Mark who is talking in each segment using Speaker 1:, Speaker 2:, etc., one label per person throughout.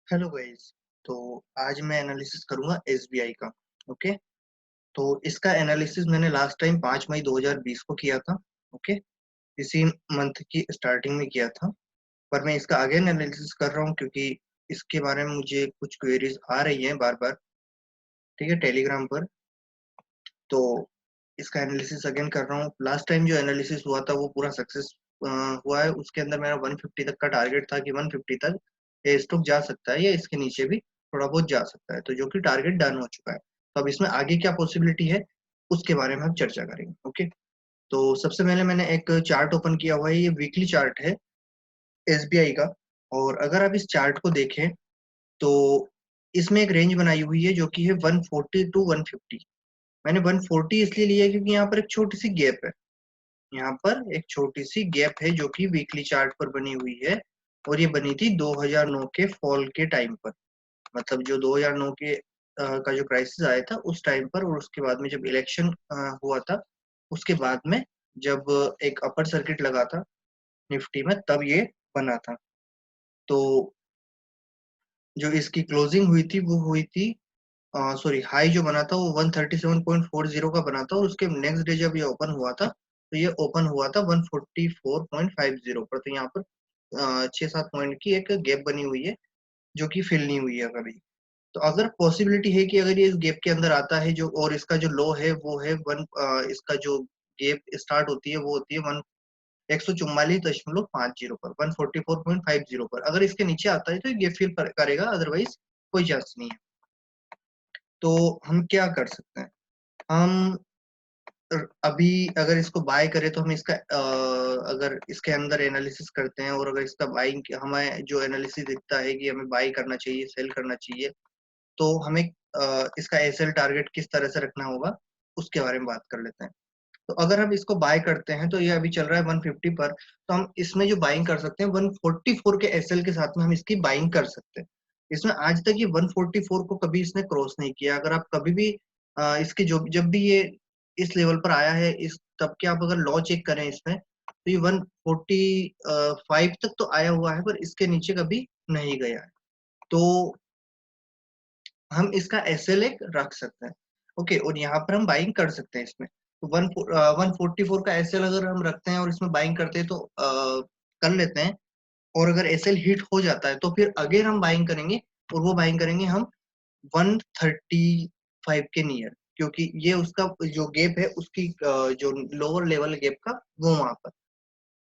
Speaker 1: Hello guys. तो आज मैं एनालिसिस करूंगा एसबीआई का। ओके। तो इसका एनालिसिस मैंने लास्ट टाइम 5 मई 2020 को किया था। ओके। इसी मंथ की स्टार्टिंग में किया था। पर मैं इसका आगे एनालिसिस कर रहा हूँ क्योंकि इसके बारे में मुझे कुछ क्वेरीज आ रही हैं बार बार। ठीक है, टेलीग्राम पर। तो इसका एनालिसिस अगेन कर रहा हूँ। लास्ट टाइम जो एनालिसिस हुआ था वो पूरा सक्सेस हुआ है। उसके अंदर मेरा 150 तक का टारगेट था कि 150 तक ये स्टॉक जा सकता है या इसके नीचे भी थोड़ा बहुत जा सकता है, तो जो कि टारगेट डन हो चुका है। तो अब इसमें आगे क्या पॉसिबिलिटी है उसके बारे में हम चर्चा करेंगे। ओके। तो सबसे पहले मैंने एक चार्ट ओपन किया हुआ है, ये वीकली चार्ट है एसबीआई का। और अगर आप इस चार्ट को देखें तो इसमें एक रेंज बनाई हुई है जो कि है 140 टू 150। मैंने 140 इसलिए लिया है क्योंकि यहाँ पर एक छोटी सी गैप है। यहाँ पर एक छोटी सी गैप है जो कि वीकली चार्ट पर बनी हुई है। और ये बनी थी 2009 के फॉल के टाइम पर। मतलब जो 2009 के का जो क्राइसिस आया था उस टाइम पर, और उसके बाद में जब इलेक्शन हुआ था उसके बाद में जब एक अपर सर्किट लगा था निफ्टी में, तब ये बना था। तो जो इसकी क्लोजिंग हुई थी वो हुई थी, सॉरी, हाई जो बना था वो 137.40 का बना था, और उसके नेक्स्ट डे जब ये ओपन हुआ था तो ये ओपन हुआ था 144.50 पर। तो यहाँ पर 6-7 पॉइंट की एक गैप बनी हुई है जो कि फिल नहीं हुई है कभी। तो अगर पॉसिबिलिटी है कि अगर ये इस गैप के अंदर आता है जो, और इसका जो लो है वो है इसका जो गैप स्टार्ट होती है वो होती है 144.50 पर, 144.50 पर। अगर इसके नीचे आता है तो ये गैप फिल करेगा, अदरवाइज कोई चांस नहीं है। तो हम क्या कर सकते हैं, हम अभी अगर इसको बाय करें तो हम इसका अगर इसके अंदर एनालिसिस करते हैं और अगर इसका बाइंग हमें जो एनालिसिस दिखता है कि हमें बाई करना चाहिए सेल करना चाहिए, तो हमें इसका एसएल टारगेट किस तरह से रखना होगा उसके बारे में बात कर लेते हैं। तो अगर हम इसको बाय करते हैं तो ये अभी चल रहा है 150 पर, तो हम इसमें जो बाइंग कर सकते हैं 144 के एसएल के साथ में हम इसकी बाइंग कर सकते हैं। इसमें आज तक ये 144 को कभी इसने क्रॉस नहीं किया। अगर आप कभी भी इसके जो जब भी ये इस लेवल पर आया है इस तब के आप अगर लॉ चेक करें इसमें, तो ये 145 तक तो आया हुआ है पर इसके नीचे कभी नहीं गया है। तो हम इसका एसएल एक रख सकते हैं। ओके, और यहाँ पर हम बाइंग कर सकते हैं इसमें। तो 144 का एसएल अगर हम रखते हैं और इसमें बाइंग करते हैं तो कर लेते हैं। और अगर एसएल हिट हो जाता है तो फिर अगेन हम बाइंग करेंगे, और वो बाइंग करेंगे हम 135 के नियर, क्योंकि ये उसका जो गैप है उसकी जो लोअर लेवल गैप का वो वहां पर।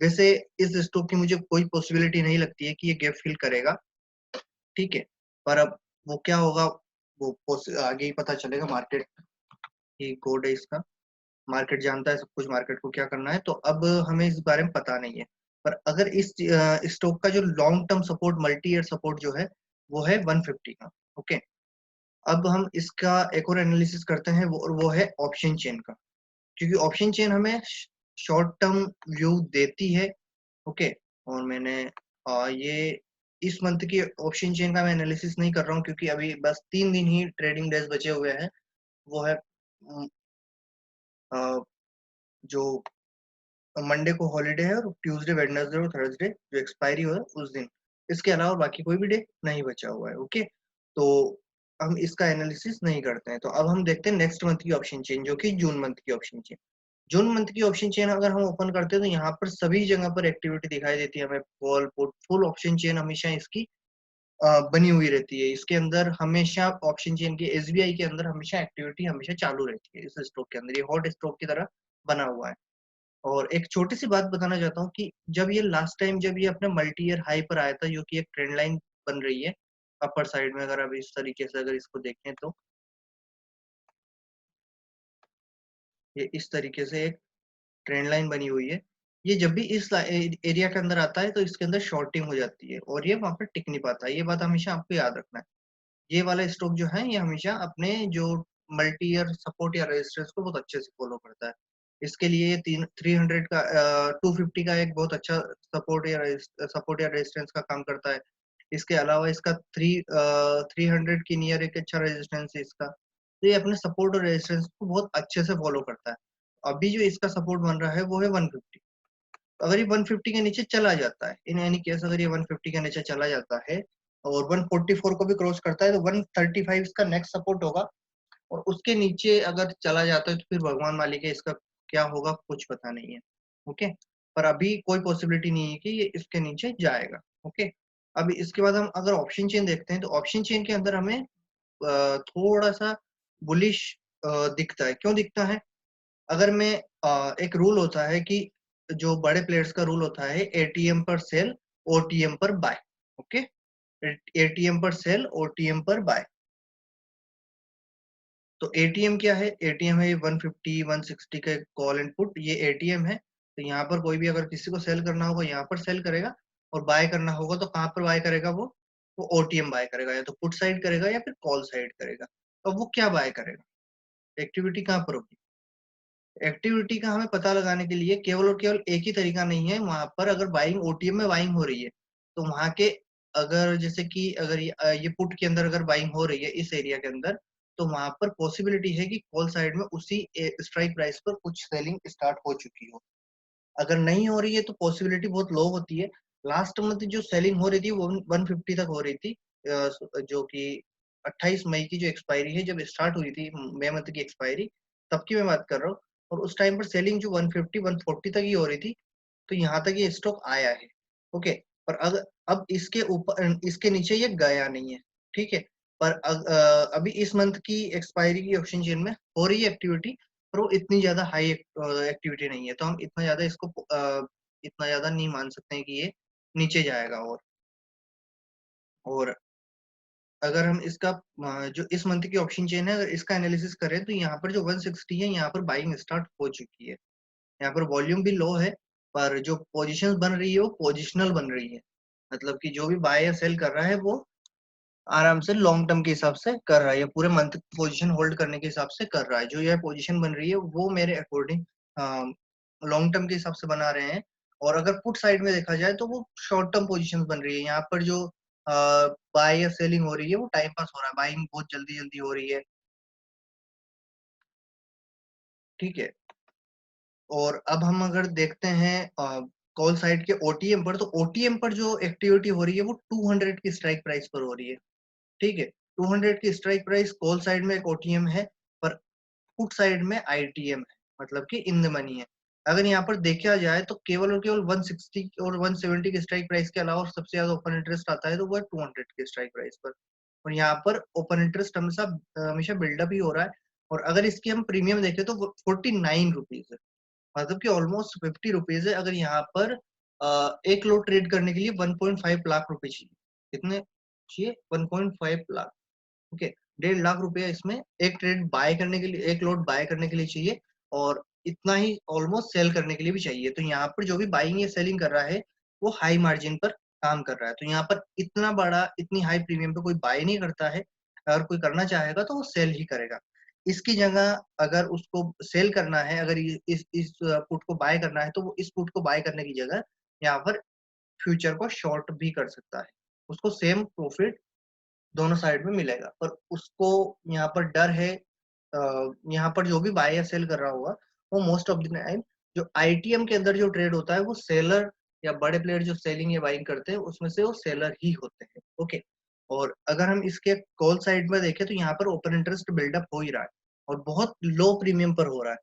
Speaker 1: वैसे इस स्टॉक की मुझे कोई पॉसिबिलिटी नहीं लगती है कि ये गैप फिल करेगा। ठीक है। पर अब वो क्या होगा वो आगे ही पता चलेगा। मार्केट ही कोड है इसका। मार्केट जानता है सब कुछ, मार्केट को क्या करना है। तो अब हमें इस बारे में पता नहीं है। पर अगर इस स्टॉक का जो long term support, multi year support जो है वो है 150 का। ओके। अब हम इसका एक और एनालिसिस करते हैं, वो है ऑप्शन चेन का। क्योंकि ऑप्शन चेन हमें शॉर्ट टर्म व्यू देती है। ओके। और मैंने ये इस मंथ की ऑप्शन चेन का मैं एनालिसिस नहीं कर रहा हूँ क्योंकि अभी बस 3 दिन ही ट्रेडिंग डेज बचे हुए हैं। वो है अ, जो मंडे को हॉलीडे है, और ट्यूसडे, वेडनेसडे और थर्सडे जो एक्सपायरी हो है उस दिन। इसके अलावा बाकी कोई भी डे नहीं बचा हुआ है। ओके। तो हम इसका एनालिसिस नहीं करते हैं। तो अब हम देखते हैं नेक्स्ट मंथ की ऑप्शन चेन जो कि जून मंथ की ऑप्शन चेन। जून मंथ की ऑप्शन चेन अगर हम ओपन करते हैं तो यहाँ पर सभी जगह पर एक्टिविटी दिखाई देती है हमें। Call put full option chain हमेशा इसकी बनी हुई रहती है। इसके अंदर हमेशा ऑप्शन चेन की एसबीआई के अंदर हमेशा एक्टिविटी हमेशा चालू रहती है। इस स्टॉक के अंदर ये हॉट स्टॉक की तरह बना हुआ है। और एक छोटी सी बात बताना चाहता हूँ कि जब ये लास्ट टाइम जब ये अपने मल्टी ईयर हाई पर आया था, जो कि एक ट्रेंड लाइन बन रही है अपर साइड में, अगर आप इस तरीके से अगर इसको देखें तो ये इस तरीके से एक ट्रेंड लाइन बनी हुई है। ये जब भी इस एरिया के अंदर आता है तो इसके अंदर शॉर्टिंग हो जाती है और ये वहां पर टिक नहीं पाता है। ये बात हमेशा आपको याद रखना है। ये वाला स्टॉक जो है ये हमेशा अपने जो मल्टी ईयर सपोर्ट या रेजिस्टेंस को बहुत अच्छे से फॉलो करता है। इसके लिए ये 300 का 250 का एक बहुत अच्छा सपोर्ट या रेजिस्टेंस का काम करता है। इसके अलावा इसका 300 की नियर एक अच्छा रेजिस्टेंस है इसका। तो ये अपने सपोर्ट और रेजिस्टेंस को बहुत अच्छे से फॉलो करता है। अभी जो इसका सपोर्ट बन रहा है वो है 150। अगर ये 150 के नीचे चला जाता है, इन एनी केस अगर ये 150 के नीचे चला जाता है और 144 को भी क्रॉस करता है तो 135 इसका नेक्स्ट सपोर्ट होगा, और उसके नीचे अगर चला जाता है तो फिर भगवान मालिक है, इसका क्या होगा कुछ पता नहीं है। ओके, पर अभी कोई पॉसिबिलिटी नहीं है कि ये इसके नीचे जाएगा। ओके, अभी इसके बाद हम अगर ऑप्शन चेन देखते हैं तो ऑप्शन चेन के अंदर हमें थोड़ा सा बुलिश दिखता है। क्यों दिखता है? अगर मैं एक रूल होता है कि जो बड़े प्लेयर्स का रूल होता है एटीएम पर सेल, ओटीएम पर बाय। ओके, एटीएम पर सेल, ओटीएम पर बाय। तो एटीएम क्या है? एटीएम है 150 160 का कॉल एंड पुट, ये एटीएम है। तो यहाँ पर कोई भी अगर किसी को सेल करना होगा यहाँ पर सेल करेगा, और बाय करना होगा तो कहाँ पर बाय करेगा? वो ओटीएम बाय करेगा, या तो पुट साइड करेगा या फिर कॉल साइड करेगा। तो वो क्या बाय करेगा? एक्टिविटी कहाँ पर होगी? एक्टिविटी का हमें पता लगाने के लिए केवल और केवल एक ही तरीका नहीं है। वहां पर अगर बाइंग ओटीएम में बाइंग हो रही है तो वहां के, अगर जैसे कि अगर ये पुट के अंदर अगर बाइंग हो रही है इस एरिया के अंदर, तो वहां पर पॉसिबिलिटी है कि कॉल साइड में उसी स्ट्राइक प्राइस पर कुछ सेलिंग स्टार्ट हो चुकी हो। अगर नहीं हो रही है तो पॉसिबिलिटी बहुत लो होती है। लास्ट मंथ जो सेलिंग हो रही थी वो 150 तक हो रही थी, जो कि 28 मई की जो एक्सपायरी है, जब स्टार्ट हुई थी मई मंथ की एक्सपायरी, तब की मैं बात कर रहा हूँ। और उस टाइम पर सेलिंग जो 150 140 तक ही हो रही थी। तो यहाँ तक ये स्टॉक आया है। ओके, पर अगर अब इसके ऊपर इसके नीचे ये गया नहीं है। ठीक है, पर अभी इस मंथ की एक्सपायरी की ऑप्शन चेन में हो रही है एक्टिविटी, पर वो इतनी ज्यादा हाई एक्टिविटी नहीं है, तो हम इतना ज्यादा इसको इतना ज्यादा नहीं मान सकते हैं कि ये नीचे जाएगा। और अगर हम इसका जो इस मंथ की ऑप्शन चेन है अगर इसका एनालिसिस करें तो यहाँ पर जो 160 है यहाँ पर बाइंग स्टार्ट हो चुकी है। यहाँ पर वॉल्यूम भी लो है, पर जो पोजीशंस बन रही है वो पोजिशनल बन रही है। मतलब कि जो भी बाय या सेल कर रहा है वो आराम से लॉन्ग टर्म के हिसाब से कर रहा है, या पूरे मंथ पोजीशन होल्ड करने के हिसाब से कर रहा है। जो यह पोजीशन बन रही है वो मेरे अकॉर्डिंग लॉन्ग टर्म के हिसाब से बना रहे हैं। और अगर पुट साइड में देखा जाए तो वो शॉर्ट टर्म पोजीशन बन रही है। यहाँ पर जो बाय या सेलिंग हो रही है वो टाइम पास हो रहा है, बाइंग बहुत जल्दी जल्दी हो रही है। ठीक है, और अब हम अगर देखते हैं कॉल साइड के ओटीएम पर, तो ओटीएम पर जो एक्टिविटी हो रही है वो 200 की स्ट्राइक प्राइस पर हो रही है। ठीक है, 200 की स्ट्राइक प्राइस कॉल साइड में एक ओटीएम है, पर पुट साइड में आईटीएम है, मतलब कि इन द मनी है। अगर यहाँ पर देखा जाए तो केवल और केवल 160 और 170 के स्ट्राइक प्राइस के अलावा सबसे ज्यादा ओपन इंटरेस्ट आता है तो वो है 200 के स्ट्राइक प्राइस पर। और यहाँ पर ओपन इंटरेस्ट हमेशा हमेशा बिल्डअप ही हो रहा है। और अगर इसकी हम प्रीमियम देखें तो 49 रुपीज है, मतलब कि ऑलमोस्ट 50 रुपीज है। अगर यहाँ पर एक लोड ट्रेड करने के लिए 1.5 लाख रुपए चाहिए। कितने चाहिए? 1.5 लाख। ओके, 1.5 लाख रुपया इसमें एक ट्रेड बाय करने के लिए, एक लोड बाय करने के लिए चाहिए, और इतना ही ऑलमोस्ट सेल करने के लिए भी चाहिए। तो यहाँ पर जो भी बाइंग या सेलिंग कर रहा है वो हाई मार्जिन पर काम कर रहा है। तो यहाँ पर इतना बड़ा, इतनी हाई प्रीमियम पे कोई बाय नहीं करता है। अगर कोई करना चाहेगा तो वो सेल ही करेगा। इसकी जगह अगर उसको सेल करना है, अगर इस पुट को बाय करना है, तो वो इस पुट को बाय करने की जगह यहाँ पर फ्यूचर को शॉर्ट भी कर सकता है। उसको सेम प्रॉफिट दोनों साइड में मिलेगा, पर उसको यहाँ पर डर है। यहाँ पर जो भी बाय या सेल कर रहा होगा वो मोस्ट ऑफ द टाइम जो आईटीएम के अंदर जो ट्रेड होता है वो सेलर या बड़े प्लेयर जो सेलिंग या बाइंग करते हैं उसमें से वो सेलर ही होते हैं। ओके, और अगर हम इसके कॉल साइड में देखें तो यहाँ पर ओपन इंटरेस्ट बिल्डअप हो ही रहा है, और बहुत लो प्रीमियम पर हो रहा है।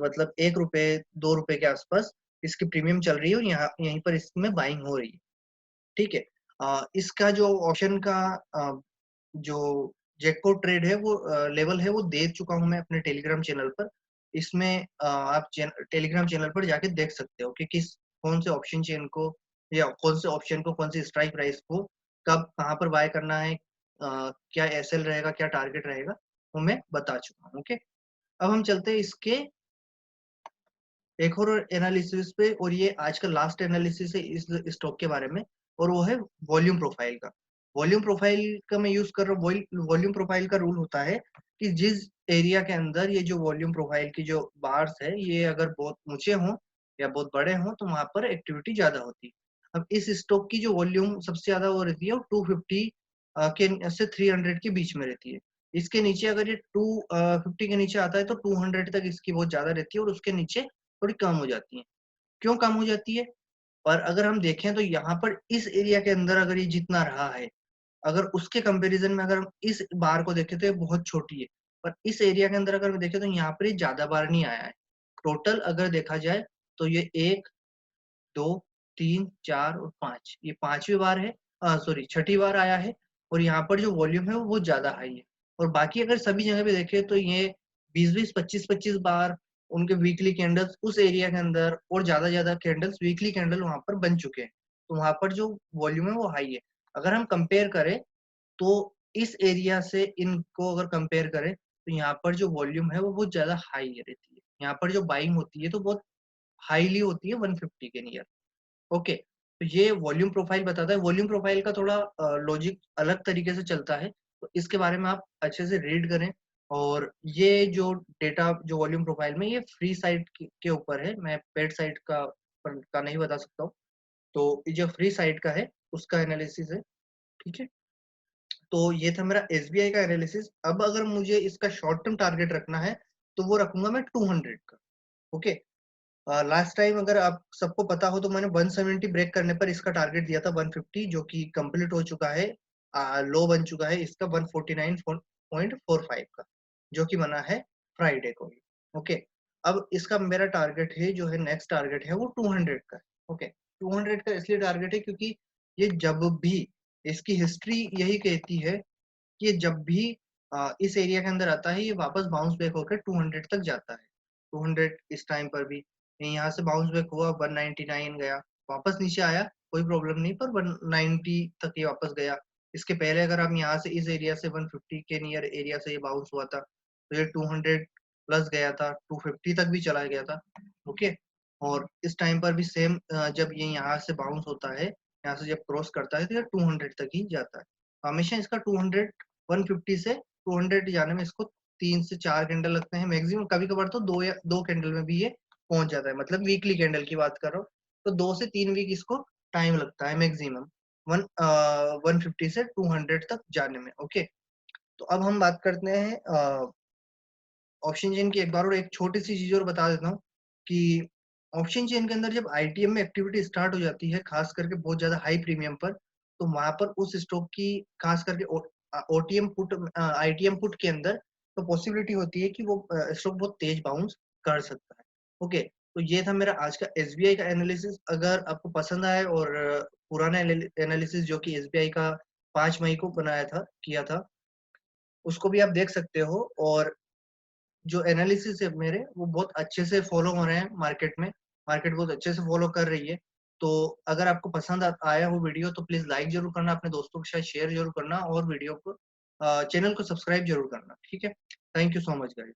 Speaker 1: मतलब 1 रुपए 2 रुपए के आसपास इसकी प्रीमियम चल रही है, और यहाँ यहीं पर इसमें बाइंग हो रही है। ठीक है, इसका जो ऑप्शन का जो जैकपॉट ट्रेड है वो लेवल है वो दे चुका हूं मैं अपने टेलीग्राम चैनल पर। इसमें आप टेलीग्राम चैनल पर जाके देख सकते हो कि किस कौन से ऑप्शन चेन को, या कौन से ऑप्शन को, कौन सी स्ट्राइक प्राइस को कब कहाँ पर बाय करना है, क्या एसएल रहेगा, क्या टारगेट रहेगा, वो मैं बता चुका हूँ। ओके, अब हम चलते हैं इसके एक और एनालिसिस पे, और ये आज का लास्ट एनालिसिस है इस स्टॉक के बारे में, और वो है वॉल्यूम प्रोफाइल का। वॉल्यूम प्रोफाइल का मैं यूज कर रहा हूँ। वॉल्यूम प्रोफाइल का रूल होता है कि जिस एरिया के अंदर ये जो वॉल्यूम प्रोफाइल की जो बार्स है ये अगर बहुत ऊंचे हों या बहुत बड़े हों तो वहां पर एक्टिविटी ज्यादा होती है। अब इस स्टॉक की जो वॉल्यूम सबसे ज्यादा वो रहती है वो 250 के से 300 के बीच में रहती है। इसके नीचे अगर ये 250 के नीचे आता है तो 200 तक इसकी बहुत ज्यादा रहती है, और उसके नीचे थोड़ी कम हो जाती है। क्यों कम हो जाती है? और अगर हम देखें तो यहाँ पर इस एरिया के अंदर अगर ये जितना रहा है अगर उसके कंपैरिजन में अगर हम इस बार को देखें तो ये बहुत छोटी है, पर इस एरिया के अंदर अगर देखें तो यहाँ पर ये ज़्यादा बार नहीं आया है। टोटल अगर देखा जाए तो ये 1, 2, 3, 4 और 5 ये 5वीं बार है, सॉरी 6ठी बार आया है और यहाँ पर जो वॉल्यूम है वो बहुत ज़्यादा हाई है। और बाकी अगर सभी जगह पे देखें तो ये 20-20, 25-25 बार उनके वीकली कैंडल्स उस एरिया के अंदर और ज़्यादा कैंडल्स वीकली कैंडल वहाँ पर बन चुके हैं। तो वहाँ पर जो वॉल्यूम है वो हाई है। अगर हम कंपेयर करें तो इस एरिया से इनको अगर कंपेयर करें तो यहाँ पर जो वॉल्यूम है वो बहुत ज़्यादा हाई रहती है। यहाँ पर जो बाइंग होती है तो बहुत हाईली होती है 150 के नियर। ओके, तो ये वॉल्यूम प्रोफाइल बताता है। वॉल्यूम प्रोफाइल का थोड़ा लॉजिक अलग तरीके से चलता है, तो इसके बारे में आप अच्छे से रीड करें। और ये जो डेटा जो वॉल्यूम प्रोफाइल में ये फ्री साइट के ऊपर है, मैं पेड साइट का नहीं बता सकता हूँ। तो ये जो फ्री साइट का है उसका एनालिसिस है, ठीक है। तो ये था मेरा एसबीआई का एनालिसिस। अब अगर मुझे इसका शॉर्ट टर्म टारगेट रखना है तो वो रखूंगा मैं 200 का। ओके, लास्ट टाइम अगर आप सबको पता हो तो मैंने 170 ब्रेक करने पर इसका टारगेट दिया था 150, जो कि कंप्लीट हो चुका है। लो बन चुका है इसका 149.45 का, जो कि बना है फ्राइडे को ही। ओके, अब इसका मेरा टारगेट है जो है नेक्स्ट टारगेट है वो 200 का। ओके, 200 का इसलिए टारगेट है क्योंकि ये जब भी इसकी हिस्ट्री यही कहती है कि जब भी इस एरिया के अंदर आता है ये वापस बाउंस बैक होकर 200 तक जाता है। 200 इस टाइम पर भी यहाँ से बाउंस बैक हुआ, 199 गया, वापस नीचे आया, कोई प्रॉब्लम नहीं, पर 190 तक ये वापस गया। इसके पहले अगर हम यहाँ से इस एरिया से 150 के नियर एरिया से ये बाउंस हुआ था तो ये 200 प्लस गया था, 250 तक भी चला गया था। ओके, और इस टाइम पर भी सेम, जब ये यहाँ से बाउंस होता है, यहाँ से जब क्रॉस करता है तो ये 200 तक ही जाता है। हमेशा इसका 200 150 से 200 जाने में इसको 3 से 4 कैंडल लगते हैं मैक्सिमम, कभी कभार तो 2 कैंडल में भी ये पहुंच जाता है। मतलब वीकली कैंडल की बात कर रहा हूँ तो 2 से 3 वीक इसको टाइम लगता है मैक्सिमम 150 से 200 तक जाने में। ओके, तो अब हम बात करते हैं ऑप्शन चेन की। एक बार और एक छोटी सी चीज और बता देता हूँ कि ऑप्शन चेन के अंदर जब आईटीएम में एक्टिविटी स्टार्ट हो जाती है, खास करके बहुत ज्यादा हाई प्रीमियम पर, तो वहां पर उस स्टॉक की, खास करके ओटीएम पुट, आईटीएम पुट के अंदर तो पॉसिबिलिटी होती है कि वो स्टॉक बहुत तेज बाउंस कर सकता है। ओके, तो ये था मेरा आज का एसबीआई का एनालिसिस। अगर आपको पसंद आए और पुराना एनालिसिस जो कि एसबीआई का 5 मई को बनाया था, किया था, उसको भी आप देख सकते हो। और जो एनालिसिस है मेरे वो बहुत अच्छे से फॉलो हो रहे हैं मार्केट में, मार्केट बहुत अच्छे से फॉलो कर रही है। तो अगर आपको पसंद आया हो वीडियो तो प्लीज लाइक जरूर करना, अपने दोस्तों के साथ शेयर जरूर करना और वीडियो को, चैनल को सब्सक्राइब जरूर करना, ठीक है। Thank you so much guys.